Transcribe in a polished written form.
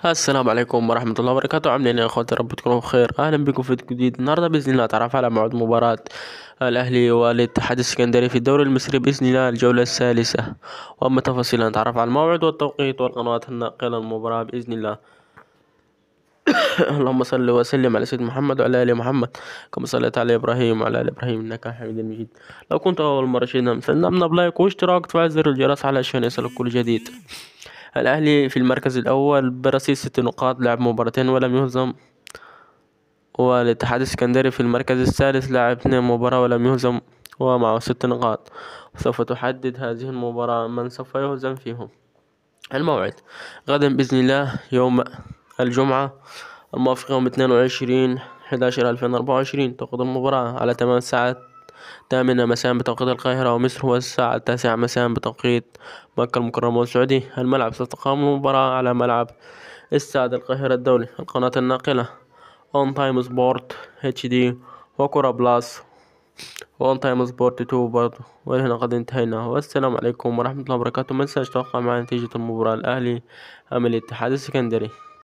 السلام عليكم ورحمة الله وبركاته. عاملين يا اخواتي؟ رب تكونوا بخير. اهلا بكم في فيديو جديد. النهارده باذن الله اتعرف على موعد مباراة الاهلي والاتحاد السكندري في الدوري المصري باذن الله الجولة الثالثة، واما تفاصيل نتعرف على الموعد والتوقيت والقنوات الناقلة للمباراة باذن الله. اللهم صل وسلم على سيدنا محمد وعلى ال محمد كما صليت على ابراهيم وعلى ال ابراهيم انك حميد مجيد. لو كنت اول مرة تشاهدنا مثلنا من بلايك واشتراك وتفعيل زر الجرس علشان يصلك كل جديد. الأهلي في المركز الأول برصيد 6 نقاط، لعب مباراتين ولم يهزم. والاتحاد السكندري في المركز الثالث، لعب 2 مباراة ولم يهزم ومعه 6 نقاط. وسوف تحدد هذه المباراة من سوف يهزم فيهم. الموعد غدا بإذن الله يوم الجمعة الموافق يوم 22/11/2024. توقيت المباراة على تمام الساعة 8 مساء بتوقيت القاهرة ومصر، والساعة 9 مساء بتوقيت مكة المكرمة والسعودية. الملعب ستقام المباراة على ملعب استاد القاهرة الدولي. القناة الناقلة اون تايم سبورت اتش دي وكرة بلاس وان تايم سبورت 2 برضه. وهنا قد انتهينا، والسلام عليكم ورحمة الله وبركاته. منساش توقع مع نتيجة المباراة الأهلي أم الاتحاد السكندري.